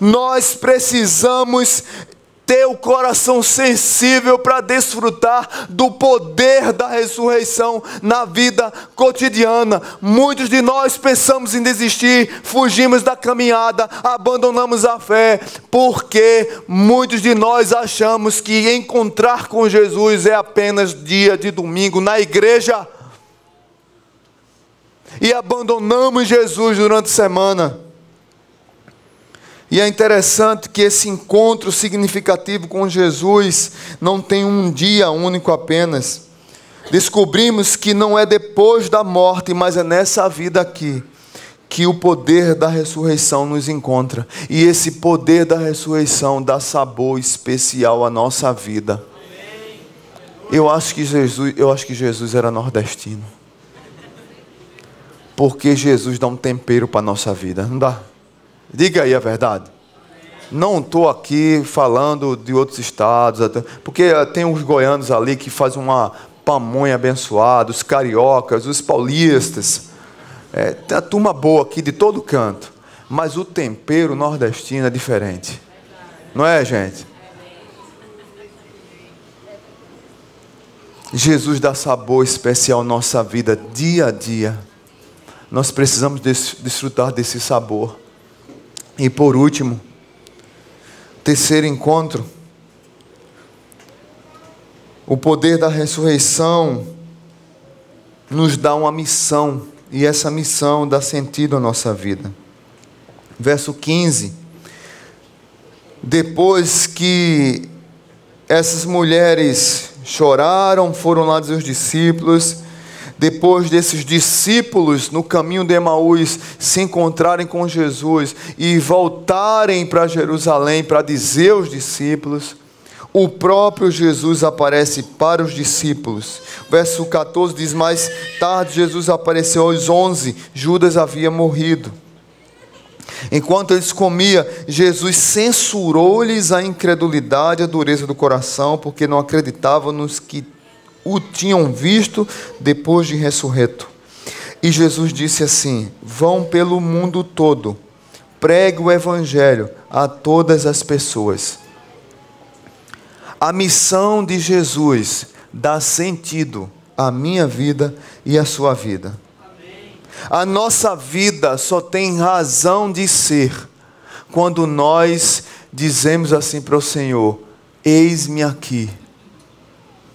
Nós precisamos ter o coração sensível para desfrutar do poder da ressurreição na vida cotidiana. Muitos de nós pensamos em desistir, fugimos da caminhada, abandonamos a fé, porque muitos de nós achamos que encontrar com Jesus é apenas dia de domingo na igreja, e abandonamos Jesus durante a semana. E é interessante que esse encontro significativo com Jesus não tem um dia único apenas. Descobrimos que não é depois da morte, mas é nessa vida aqui que o poder da ressurreição nos encontra. E esse poder da ressurreição dá sabor especial à nossa vida. Eu acho que Jesus era nordestino. Porque Jesus dá um tempero para a nossa vida, não dá? Diga aí a verdade. Não estou aqui falando de outros estados, porque tem uns goianos ali que fazem uma pamonha abençoada, os cariocas, os paulistas. Tem a turma boa aqui de todo canto. Mas o tempero nordestino é diferente. Não é, gente? Jesus dá sabor especial à nossa vida, dia a dia. Nós precisamos desfrutar desse sabor. E por último, terceiro encontro, o poder da ressurreição nos dá uma missão, e essa missão dá sentido à nossa vida. Verso 15: depois que essas mulheres choraram, foram lá dizer aos discípulos, Depois desses discípulos no caminho de Emaús se encontrarem com Jesus e voltarem para Jerusalém para dizer aos discípulos, o próprio Jesus aparece para os discípulos. Verso 14 diz: mais tarde Jesus apareceu aos 11, Judas havia morrido. Enquanto eles comiam, Jesus censurou-lhes a incredulidade e a dureza do coração, porque não acreditavam nos que o tinham visto depois de ressurreto. E Jesus disse assim: vão pelo mundo todo, pregue o evangelho a todas as pessoas. A missão de Jesus dá sentido à minha vida e à sua vida. A nossa vida só tem razão de ser quando nós dizemos assim para o Senhor: eis-me aqui,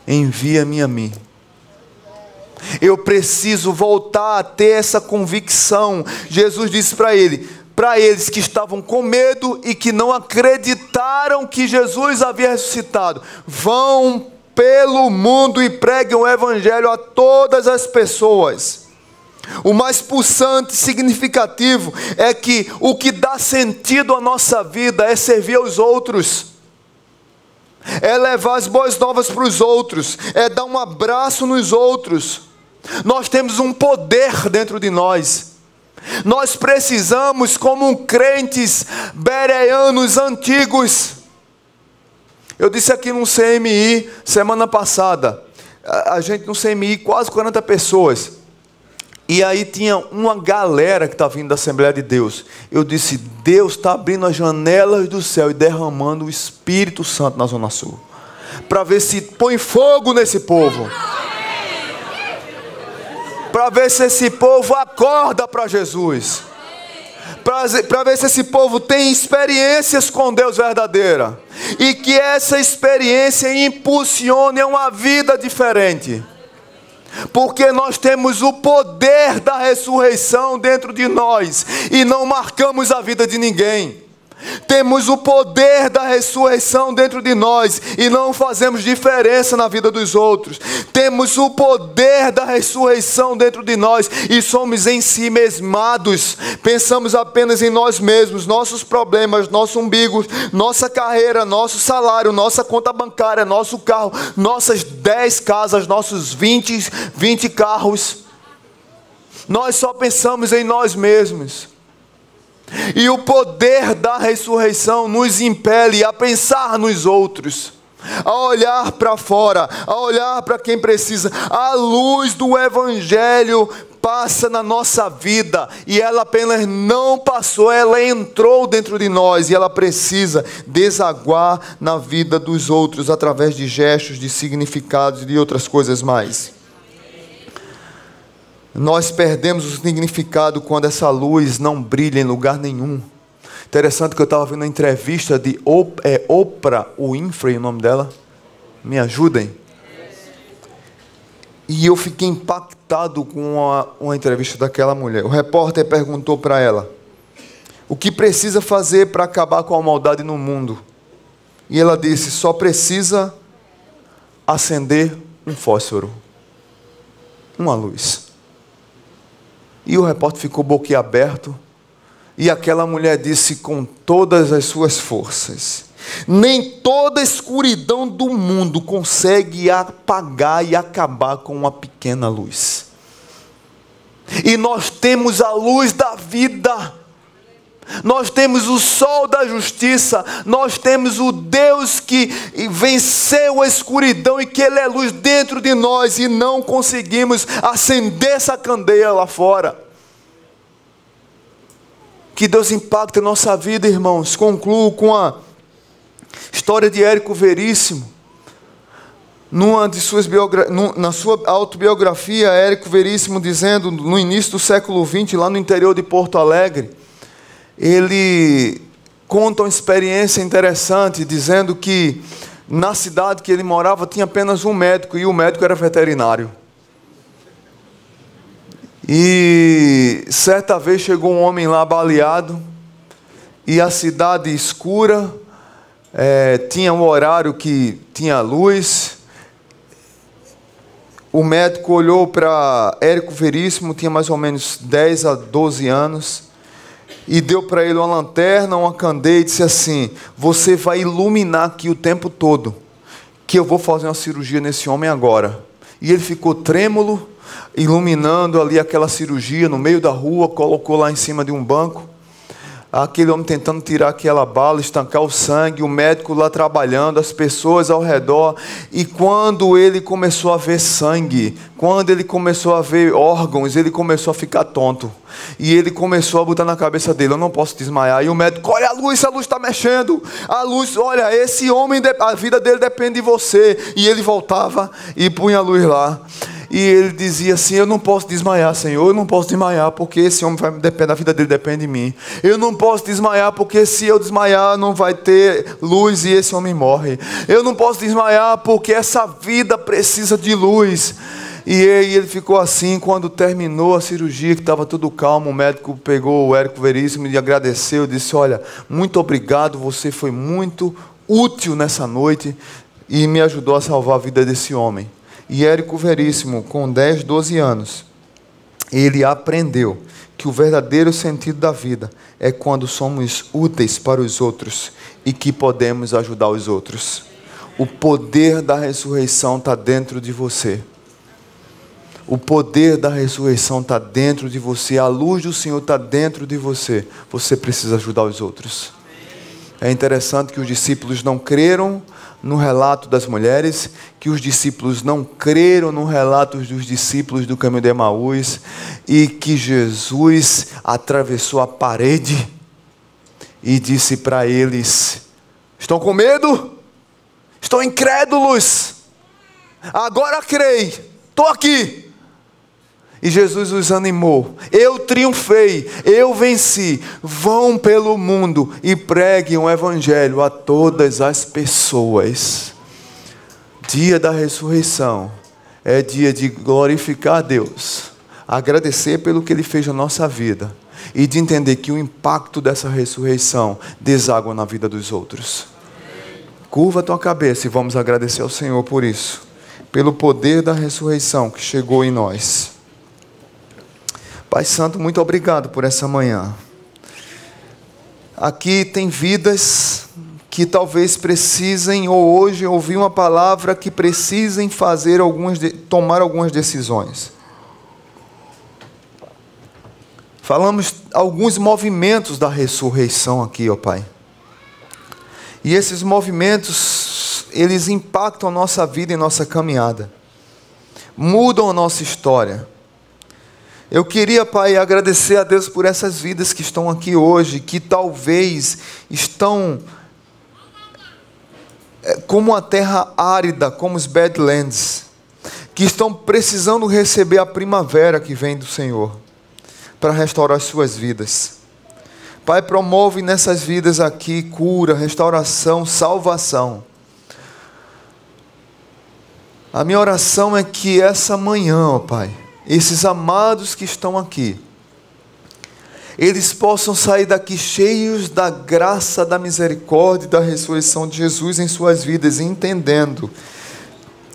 envia-me a mim. Eu preciso voltar a ter essa convicção. Jesus disse para eles que estavam com medo e que não acreditaram que Jesus havia ressuscitado: vão pelo mundo e preguem o evangelho a todas as pessoas. O mais pulsante e significativo é que o que dá sentido à nossa vida é servir aos outros, é levar as boas novas para os outros, é dar um abraço nos outros. Nós temos um poder dentro de nós. Nós precisamos, como crentes bereanos antigos. Eu disse aqui no CMI semana passada, a gente no CMI quase 40 pessoas. E aí tinha uma galera que estava vindo da Assembleia de Deus. Eu disse: Deus está abrindo as janelas do céu e derramando o Espírito Santo na Zona Sul, para ver se põe fogo nesse povo, para ver se esse povo acorda para Jesus, para ver se esse povo tem experiências com Deus verdadeira, e que essa experiência impulsione a uma vida diferente. Porque nós temos o poder da ressurreição dentro de nós e não marcamos a vida de ninguém. Temos o poder da ressurreição dentro de nós e não fazemos diferença na vida dos outros. Temos o poder da ressurreição dentro de nós e somos ensimesmados. Pensamos apenas em nós mesmos, nossos problemas, nosso umbigo, nossa carreira, nosso salário, nossa conta bancária, nosso carro, nossas 10 casas, nossos 20 carros. Nós só pensamos em nós mesmos. E o poder da ressurreição nos impele a pensar nos outros, a olhar para fora, a olhar para quem precisa. A luz do Evangelho passa na nossa vida, e ela apenas não passou, ela entrou dentro de nós, e ela precisa desaguar na vida dos outros, através de gestos, de significados e de outras coisas mais. Nós perdemos o significado quando essa luz não brilha em lugar nenhum. Interessante que eu estava vendo uma entrevista de Oprah Winfrey, o nome dela. Me ajudem. E eu fiquei impactado com uma entrevista daquela mulher. O repórter perguntou para ela: o que precisa fazer para acabar com a maldade no mundo? E ela disse: só precisa acender um fósforo, uma luz. E o repórter ficou boquiaberto. E aquela mulher disse com todas as suas forças: nem toda a escuridão do mundo consegue apagar e acabar com uma pequena luz. E nós temos a luz da vida. Nós temos o sol da justiça. Nós temos o Deus que venceu a escuridão e que Ele é luz dentro de nós, e não conseguimos acender essa candeia lá fora. Que Deus impacte a nossa vida, irmãos. Concluo com a história de Érico Veríssimo. Na sua autobiografia, Érico Veríssimo dizendo, no início do século XX, lá no interior de Porto Alegre, ele conta uma experiência interessante, dizendo que na cidade que ele morava tinha apenas um médico, e o médico era veterinário. E certa vez chegou um homem lá baleado, e a cidade escura, tinha um horário que tinha luz. O médico olhou para Érico Veríssimo, tinha mais ou menos 10 a 12 anos, e deu para ele uma lanterna, uma candeia, e disse assim: você vai iluminar aqui o tempo todo, que eu vou fazer uma cirurgia nesse homem agora. E ele ficou trêmulo, iluminando ali aquela cirurgia no meio da rua, colocou lá em cima de um banco, aquele homem tentando tirar aquela bala, estancar o sangue, o médico lá trabalhando, as pessoas ao redor. E quando ele começou a ver sangue, quando ele começou a ver órgãos, ele começou a ficar tonto. E ele começou a botar na cabeça dele: eu não posso desmaiar. E o médico: olha a luz está mexendo, a luz, olha, esse homem, a vida dele depende de você. E ele voltava e punha a luz lá. E ele dizia assim: eu não posso desmaiar, Senhor, eu não posso desmaiar, porque esse homem vai depender, a vida dele depende de mim. Eu não posso desmaiar, porque se eu desmaiar não vai ter luz e esse homem morre. Eu não posso desmaiar, porque essa vida precisa de luz. E ele ficou assim. Quando terminou a cirurgia, que estava tudo calmo, o médico pegou o Érico Veríssimo e agradeceu, disse: olha, muito obrigado, você foi muito útil nessa noite e me ajudou a salvar a vida desse homem. E Érico Veríssimo, com 10, 12 anos, ele aprendeu que o verdadeiro sentido da vida é quando somos úteis para os outros e que podemos ajudar os outros. O poder da ressurreição está dentro de você. O poder da ressurreição está dentro de você. A luz do Senhor está dentro de você. Você precisa ajudar os outros. É interessante que os discípulos não creram no relato das mulheres, que os discípulos não creram no relato dos discípulos do caminho de Emaús, e que Jesus atravessou a parede e disse para eles: estão com medo? Estão incrédulos? Agora creem, estou aqui. E Jesus os animou: eu triunfei, eu venci. Vão pelo mundo e preguem o evangelho a todas as pessoas. Dia da ressurreição é dia de glorificar a Deus, agradecer pelo que Ele fez na nossa vida e de entender que o impacto dessa ressurreição deságua na vida dos outros. Curva a tua cabeça e vamos agradecer ao Senhor por isso, pelo poder da ressurreição que chegou em nós. Pai Santo, muito obrigado por essa manhã. Aqui tem vidas que talvez precisem, ou hoje, ouvir uma palavra que precisem tomar algumas decisões. Falamos alguns movimentos da ressurreição aqui, ó Pai. E esses movimentos, eles impactam a nossa vida e nossa caminhada. Mudam a nossa história. Eu queria, Pai, agradecer a Deus por essas vidas que estão aqui hoje, que talvez estão como a terra árida, como os Badlands, que estão precisando receber a primavera que vem do Senhor, para restaurar as suas vidas. Pai, promove nessas vidas aqui cura, restauração, salvação. A minha oração é que essa manhã, ó Pai, esses amados que estão aqui, eles possam sair daqui cheios da graça, da misericórdia e da ressurreição de Jesus em suas vidas, entendendo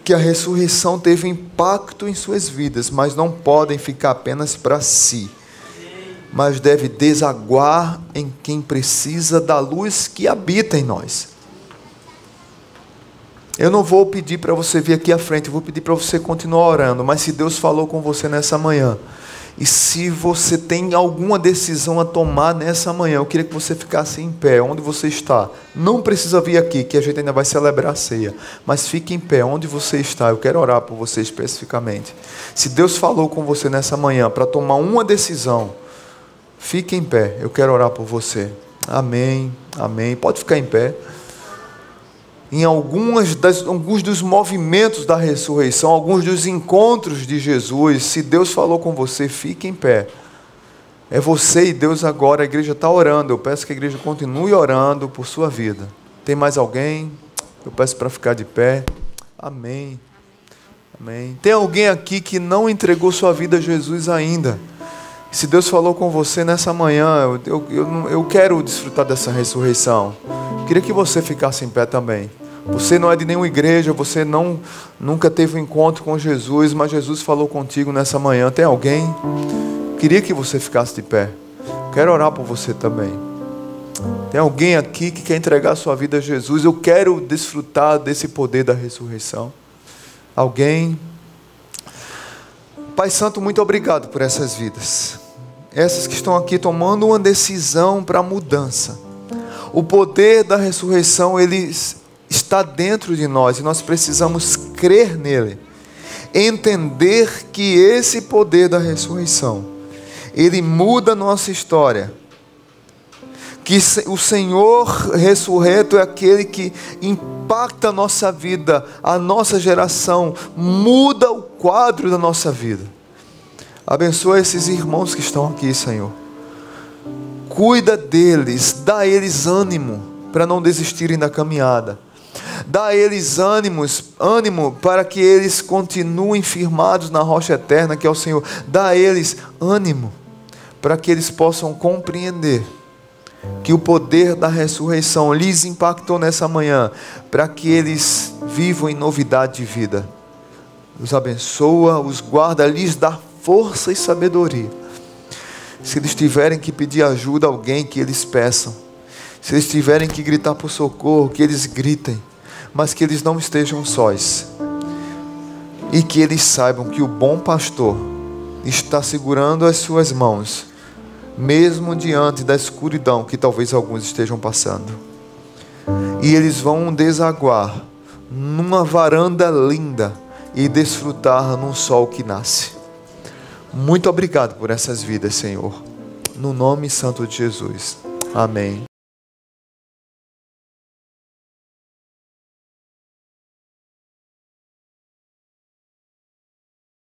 que a ressurreição teve impacto em suas vidas, mas não podem ficar apenas para si, mas deve desaguar em quem precisa da luz que habita em nós. Eu não vou pedir para você vir aqui à frente, eu vou pedir para você continuar orando, mas se Deus falou com você nessa manhã, e se você tem alguma decisão a tomar nessa manhã, eu queria que você ficasse em pé, onde você está. Não precisa vir aqui, que a gente ainda vai celebrar a ceia, mas fique em pé, onde você está. Eu quero orar por você especificamente. Se Deus falou com você nessa manhã para tomar uma decisão, fique em pé, eu quero orar por você. Amém, amém. Pode ficar em pé. Em alguns dos movimentos da ressurreição, alguns dos encontros de Jesus, se Deus falou com você, fique em pé. É você e Deus agora, a igreja está orando. Eu peço que a igreja continue orando por sua vida. Tem mais alguém? Eu peço para ficar de pé. Amém. Amém. Tem alguém aqui que não entregou sua vida a Jesus ainda? Se Deus falou com você nessa manhã, eu quero desfrutar dessa ressurreição. Eu queria que você ficasse em pé também. Você não é de nenhuma igreja, você nunca teve um encontro com Jesus, mas Jesus falou contigo nessa manhã. Tem alguém? Queria que você ficasse de pé. Quero orar por você também. Tem alguém aqui que quer entregar a sua vida a Jesus? Eu quero desfrutar desse poder da ressurreição. Alguém? Pai Santo, muito obrigado por essas vidas. Essas que estão aqui tomando uma decisão para a mudança. O poder da ressurreição, ele está dentro de nós e nós precisamos crer nele. Entender que esse poder da ressurreição, ele muda a nossa história. Que o Senhor ressurreto é aquele que impacta a nossa vida, a nossa geração, muda o quadro da nossa vida. Abençoa esses irmãos que estão aqui, Senhor. Cuida deles, dá a eles ânimo para não desistirem da caminhada. Dá a eles ânimo para que eles continuem firmados na rocha eterna que é o Senhor. Dá a eles ânimo para que eles possam compreender que o poder da ressurreição lhes impactou nessa manhã, para que eles vivam em novidade de vida. Os abençoa, os guarda, lhes dá força e sabedoria. Se eles tiverem que pedir ajuda a alguém, que eles peçam. Se eles tiverem que gritar por socorro, que eles gritem. Mas que eles não estejam sós. E que eles saibam que o bom pastor está segurando as suas mãos, mesmo diante da escuridão que talvez alguns estejam passando. E eles vão desaguar numa varanda linda e desfrutar num sol que nasce. Muito obrigado por essas vidas, Senhor. No nome santo de Jesus. Amém.